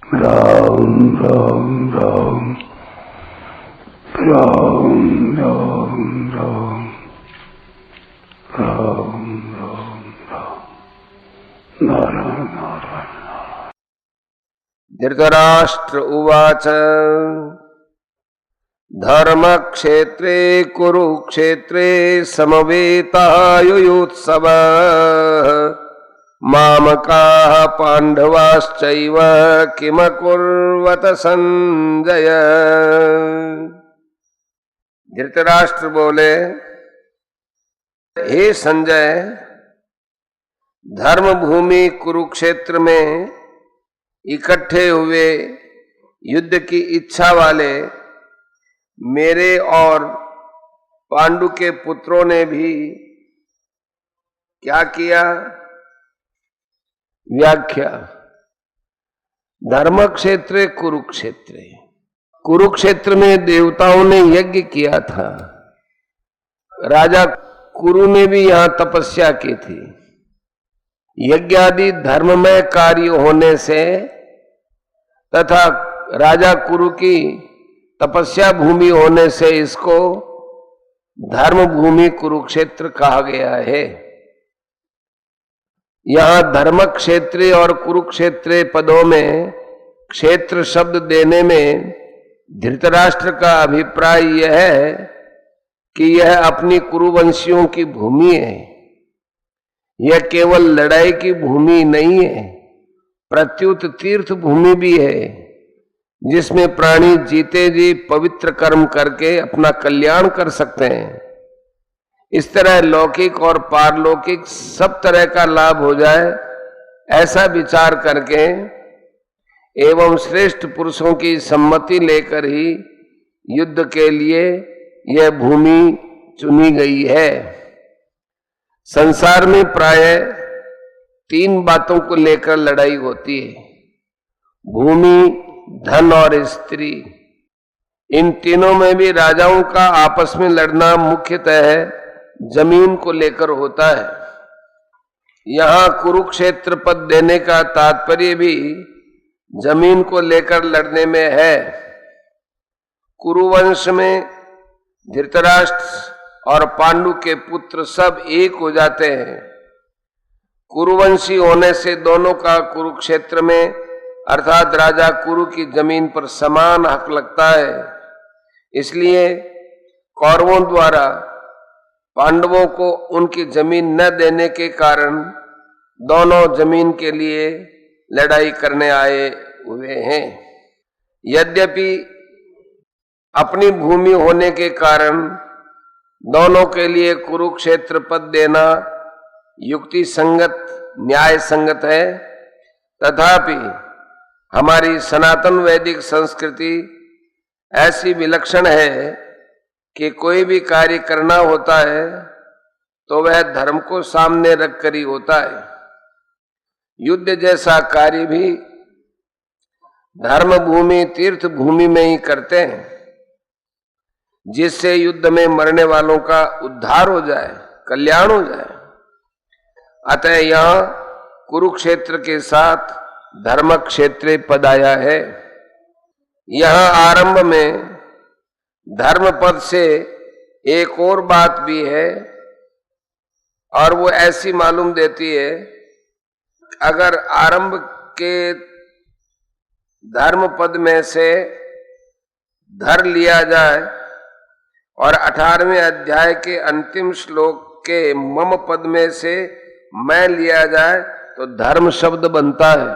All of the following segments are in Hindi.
राम राम राम राम राम राम राम राम राम नारायण नारायण। धृतराष्ट्र उवाच धर्मक्षेत्रे कुरुक्षेत्रे समवेतायुयुत्सवः मामकाः पांडवाश्चैव किमकुर्वत संजय। धृतराष्ट्र बोले, हे संजय, धर्म भूमि कुरुक्षेत्र में इकट्ठे हुए युद्ध की इच्छा वाले मेरे और पांडु के पुत्रों ने भी क्या किया? व्याख्या। धर्म क्षेत्र कुरुक्षेत्र, कुरुक्षेत्र में देवताओं ने यज्ञ किया था। राजा कुरु ने भी यहां तपस्या की थी। यज्ञ आदि धर्ममय कार्य होने से तथा राजा कुरु की तपस्या भूमि होने से इसको धर्म भूमि कुरुक्षेत्र कहा गया है। यहां धर्म क्षेत्र और कुरुक्षेत्र पदों में क्षेत्र शब्द देने में धृतराष्ट्र का अभिप्राय यह है कि यह अपनी कुरुवंशियों की भूमि है। यह केवल लड़ाई की भूमि नहीं है, प्रत्युत तीर्थ भूमि भी है, जिसमें प्राणी जीते जी पवित्र कर्म करके अपना कल्याण कर सकते हैं। इस तरह लौकिक और पारलौकिक सब तरह का लाभ हो जाए, ऐसा विचार करके एवं श्रेष्ठ पुरुषों की सम्मति लेकर ही युद्ध के लिए यह भूमि चुनी गई है। संसार में प्रायः 3 बातों को लेकर लड़ाई होती है: भूमि, धन और स्त्री। इन तीनों में भी राजाओं का आपस में लड़ना मुख्यतः जमीन को लेकर होता है। यहां कुरुक्षेत्र पद देने का तात्पर्य भी जमीन को लेकर लड़ने में है। कुरुवंश में धृतराष्ट्र और पांडु के पुत्र सब एक हो जाते हैं। कुरुवंशी होने से दोनों का कुरुक्षेत्र में अर्थात राजा कुरु की जमीन पर समान हक लगता है। इसलिए कौरवों द्वारा पांडवों को उनकी जमीन न देने के कारण दोनों जमीन के लिए लड़ाई करने आए हुए हैं। यद्यपि अपनी भूमि होने के कारण दोनों के लिए कुरुक्षेत्र पद देना युक्ति संगत, न्याय संगत है, तथापि हमारी सनातन वैदिक संस्कृति ऐसी विलक्षण है कि कोई भी कार्य करना होता है तो वह धर्म को सामने रखकर ही होता है। युद्ध जैसा कार्य भी धर्म भूमि, तीर्थ भूमि में ही करते हैं, जिससे युद्ध में मरने वालों का उद्धार हो जाए, कल्याण हो जाए। अतः यहां कुरुक्षेत्र के साथ धर्म क्षेत्र पद आया है। यहां आरंभ में धर्म पद से एक और बात भी है, और वो ऐसी मालूम देती है, अगर आरंभ के धर्म पद में से धर लिया जाए और 18वें अध्याय के अंतिम श्लोक के मम पद में से मैं लिया जाए तो धर्म शब्द बनता है।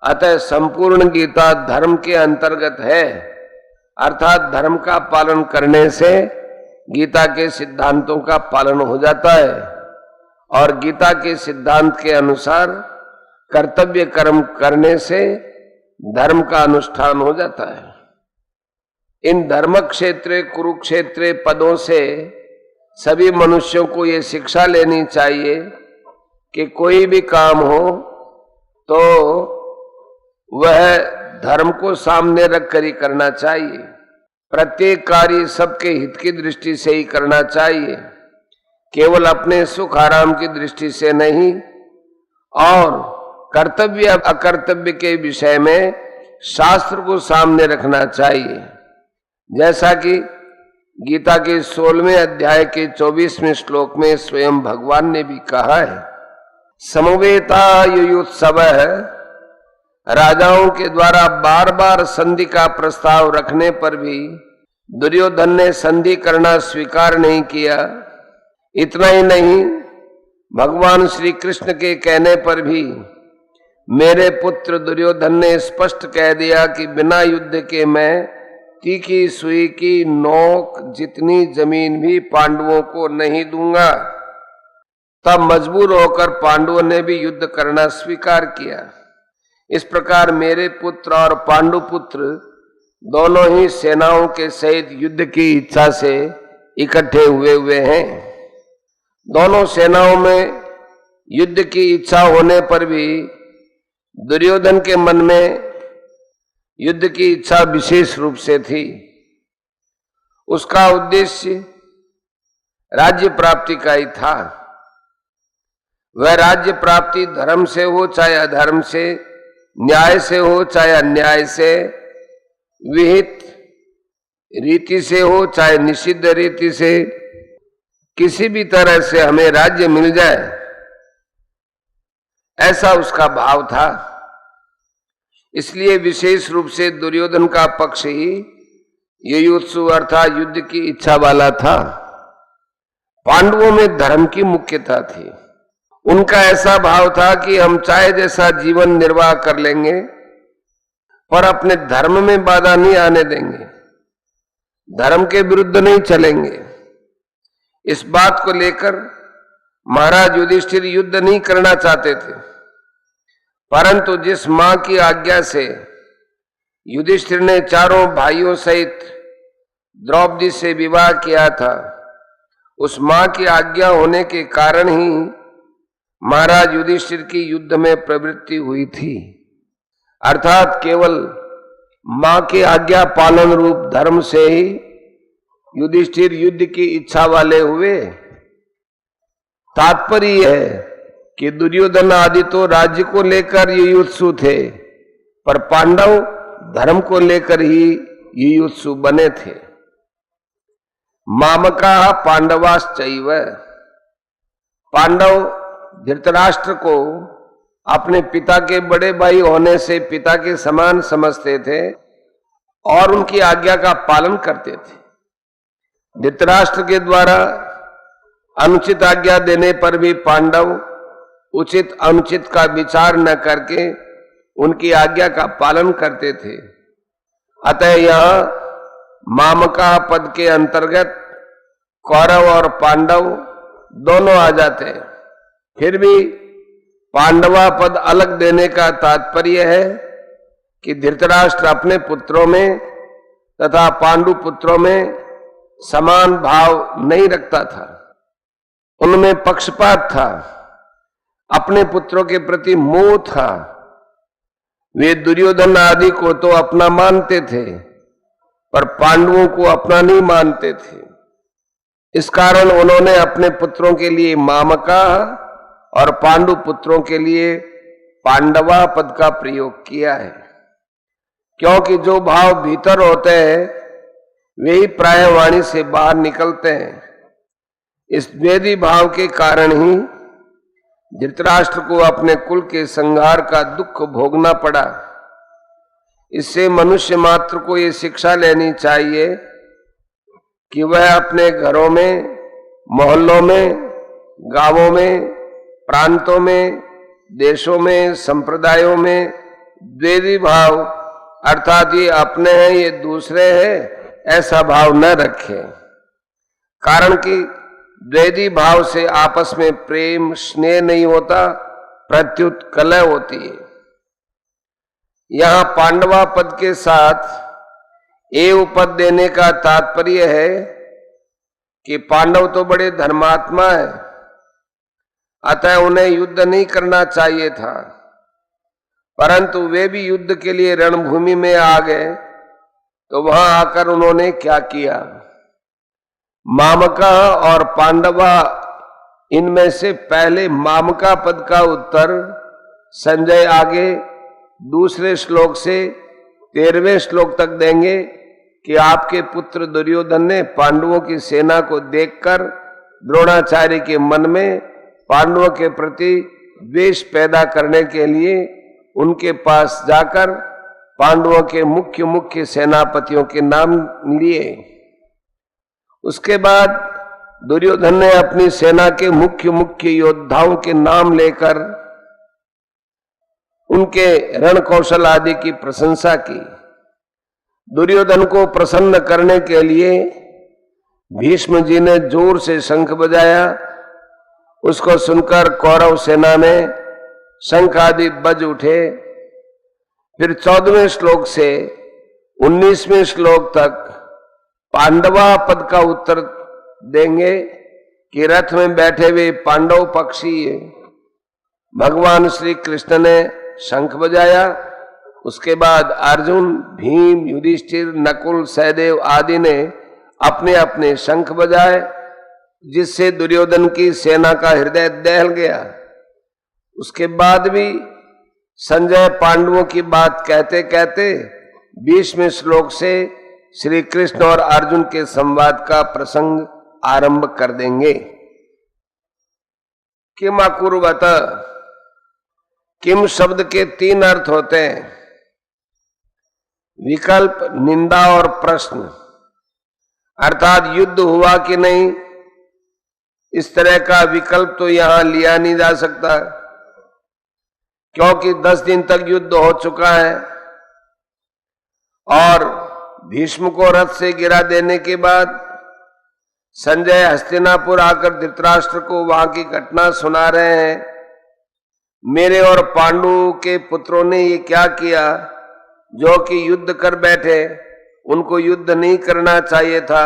अतः संपूर्ण गीता धर्म के अंतर्गत है, अर्थात धर्म का पालन करने से गीता के सिद्धांतों का पालन हो जाता है और गीता के सिद्धांत के अनुसार कर्तव्य कर्म करने से धर्म का अनुष्ठान हो जाता है। इन धर्म क्षेत्र कुरुक्षेत्र पदों से सभी मनुष्यों को ये शिक्षा लेनी चाहिए कि कोई भी काम हो तो वह धर्म को सामने रखकर ही करना चाहिए। प्रत्येक कार्य सबके हित की दृष्टि से ही करना चाहिए, केवल अपने सुख आराम की दृष्टि से नहीं, और कर्तव्य अकर्तव्य के विषय में शास्त्र को सामने रखना चाहिए। जैसा कि गीता के 16वें अध्याय के 24वें श्लोक में स्वयं भगवान ने भी कहा है, समवेता युयुत्सवः, राजाओं के द्वारा बार बार संधि का प्रस्ताव रखने पर भी दुर्योधन ने संधि करना स्वीकार नहीं किया। इतना ही नहीं, भगवान श्री कृष्ण के कहने पर भी मेरे पुत्र दुर्योधन ने स्पष्ट कह दिया कि बिना युद्ध के मैं तीखी सुई की नोक जितनी जमीन भी पांडवों को नहीं दूंगा। तब मजबूर होकर पांडवों ने भी युद्ध करना स्वीकार किया। इस प्रकार मेरे पुत्र और पांडु पुत्र दोनों ही सेनाओं के सहित युद्ध की इच्छा से इकट्ठे हुए हैं। दोनों सेनाओं में युद्ध की इच्छा होने पर भी दुर्योधन के मन में युद्ध की इच्छा विशेष रूप से थी। उसका उद्देश्य राज्य प्राप्ति का ही था। वह राज्य प्राप्ति धर्म से हो चाहे अधर्म से, न्याय से हो चाहे अन्याय से, विहित रीति से हो चाहे निषिद्ध रीति से, किसी भी तरह से हमें राज्य मिल जाए, ऐसा उसका भाव था। इसलिए विशेष रूप से दुर्योधन का पक्ष ही युयुत्सु अर्थात युद्ध की इच्छा वाला था। पांडवों में धर्म की मुख्यता थी। उनका ऐसा भाव था कि हम चाहे जैसा जीवन निर्वाह कर लेंगे पर अपने धर्म में बाधा नहीं आने देंगे, धर्म के विरुद्ध नहीं चलेंगे। इस बात को लेकर महाराज युधिष्ठिर युद्ध नहीं करना चाहते थे, परंतु जिस मां की आज्ञा से युधिष्ठिर ने चारों भाइयों सहित द्रौपदी से विवाह किया था, उस मां की आज्ञा होने के कारण ही महाराज युधिष्ठिर की युद्ध में प्रवृत्ति हुई थी। अर्थात केवल मां के आज्ञा पालन रूप धर्म से ही युधिष्ठिर युद्ध की इच्छा वाले हुए। तात्पर्य है कि दुर्योधन आदि तो राज्य को लेकर युयुत्सु थे, पर पांडव धर्म को लेकर ही युयुत्सु बने थे। मामका पांडवाश्चैव, पांडव धृतराष्ट्र को अपने पिता के बड़े भाई होने से पिता के समान समझते थे और उनकी आज्ञा का पालन करते थे। धृतराष्ट्र के द्वारा अनुचित आज्ञा देने पर भी पांडव उचित अनुचित का विचार न करके उनकी आज्ञा का पालन करते थे। अतः यहां मामका पद के अंतर्गत कौरव और पांडव दोनों आ जाते हैं। फिर भी पांडवा पद अलग देने का तात्पर्य है कि धृतराष्ट्र अपने पुत्रों में तथा पांडु पुत्रों में समान भाव नहीं रखता था। उनमें पक्षपात था, अपने पुत्रों के प्रति मोह था। वे दुर्योधन आदि को तो अपना मानते थे पर पांडवों को अपना नहीं मानते थे। इस कारण उन्होंने अपने पुत्रों के लिए मामका और पांडु पुत्रों के लिए पांडवा पद का प्रयोग किया है, क्योंकि जो भाव भीतर होते हैं वे ही प्राय वाणी से बाहर निकलते हैं। इस द्वेदी भाव के कारण ही धृतराष्ट्र को अपने कुल के संहार का दुख भोगना पड़ा। इससे मनुष्य मात्र को ये शिक्षा लेनी चाहिए कि वह अपने घरों में, मोहल्लों में, गांवों में, प्रांतों में, देशों में, संप्रदायों में द्वेदी भाव अर्थात ये अपने हैं ये दूसरे हैं ऐसा भाव न रखे। कारण कि द्वैधी भाव से आपस में प्रेम स्नेह नहीं होता, प्रत्युत कलह होती है। यहां पांडवा पद के साथ एव पद देने का तात्पर्य है कि पांडव तो बड़े धर्मात्मा है, अतः उन्हें युद्ध नहीं करना चाहिए था, परंतु वे भी युद्ध के लिए रणभूमि में आ गए तो वहां आकर उन्होंने क्या किया, मामका और पांडवा, इनमें से पहले मामका पद का उत्तर संजय आगे दूसरे श्लोक से 13वें श्लोक तक देंगे कि आपके पुत्र दुर्योधन ने पांडवों की सेना को देखकर द्रोणाचार्य के मन में पांडवों के प्रति द्वेष पैदा करने के लिए उनके पास जाकर पांडवों के मुख्य मुख्य सेनापतियों के नाम लिए। उसके बाद दुर्योधन ने अपनी सेना के मुख्य मुख्य योद्धाओं के नाम लेकर उनके रण कौशल आदि की प्रशंसा की। दुर्योधन को प्रसन्न करने के लिए भीष्म जी ने जोर से शंख बजाया। उसको सुनकर कौरव सेना में शंख आदि बज उठे। फिर 14वें श्लोक से 19वें श्लोक तक पांडवा पद का उत्तर देंगे कि रथ में बैठे हुए पांडव पक्षी भगवान श्री कृष्ण ने शंख बजाया। उसके बाद अर्जुन, भीम, युधिष्ठिर, नकुल, सहदेव आदि ने अपने अपने शंख बजाए, जिससे दुर्योधन की सेना का हृदय दहल गया। उसके बाद भी संजय पांडवों की बात कहते कहते 20वें श्लोक से श्री कृष्ण और अर्जुन के संवाद का प्रसंग आरंभ कर देंगे। किम अकुर्वत, किम शब्द के 3 अर्थ होते हैं, विकल्प, निंदा और प्रश्न। अर्थात युद्ध हुआ कि नहीं, इस तरह का विकल्प तो यहां लिया नहीं जा सकता, क्योंकि 10 दिन तक युद्ध हो चुका है और भीष्म को रथ से गिरा देने के बाद संजय हस्तिनापुर आकर धृतराष्ट्र को वहां की घटना सुना रहे हैं। मेरे और पांडु के पुत्रों ने ये क्या किया जो कि युद्ध कर बैठे, उनको युद्ध नहीं करना चाहिए था।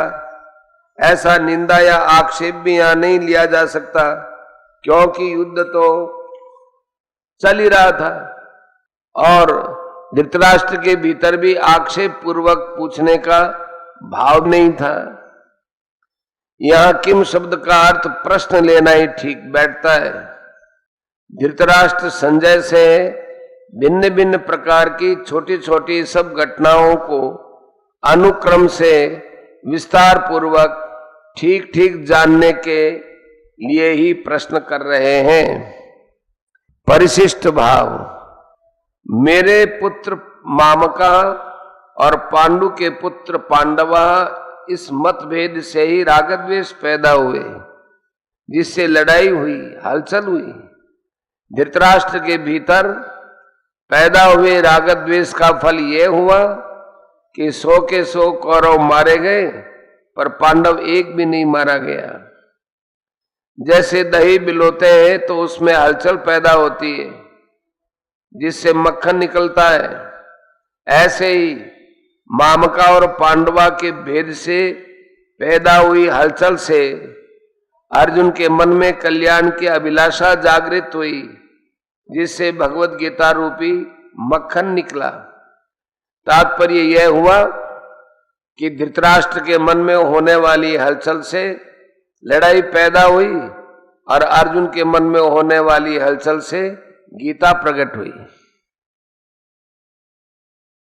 ऐसा निंदा या आक्षेप भी यहां नहीं लिया जा सकता, क्योंकि युद्ध तो चल ही रहा था और धृतराष्ट्र के भीतर भी आक्षेप पूर्वक पूछने का भाव नहीं था। यहां किम शब्द का अर्थ प्रश्न लेना ही ठीक बैठता है। धृतराष्ट्र संजय से भिन्न भिन्न प्रकार की छोटी छोटी सब घटनाओं को अनुक्रम से विस्तार पूर्वक ठीक ठीक जानने के लिए ही प्रश्न कर रहे हैं। परिशिष्ट भाव, मेरे पुत्र मामका और पांडु के पुत्र पांडवा, इस मतभेद से ही रागद्वेष पैदा हुए, जिससे लड़ाई हुई, हलचल हुई। धृतराष्ट्र के भीतर पैदा हुए रागद्वेष का फल यह हुआ कि 100 के 100 कौरव मारे गए, पर पांडव एक भी नहीं मारा गया। जैसे दही बिलोते हैं तो उसमें हलचल पैदा होती है, जिससे मक्खन निकलता है, ऐसे ही मामका और पांडवा के भेद से पैदा हुई हलचल से अर्जुन के मन में कल्याण की अभिलाषा जागृत हुई, जिससे भगवत गीता रूपी मक्खन निकला। तात्पर्य यह हुआ कि धृतराष्ट्र के मन में होने वाली हलचल से लड़ाई पैदा हुई और अर्जुन के मन में होने वाली हलचल से गीता प्रकट हुई।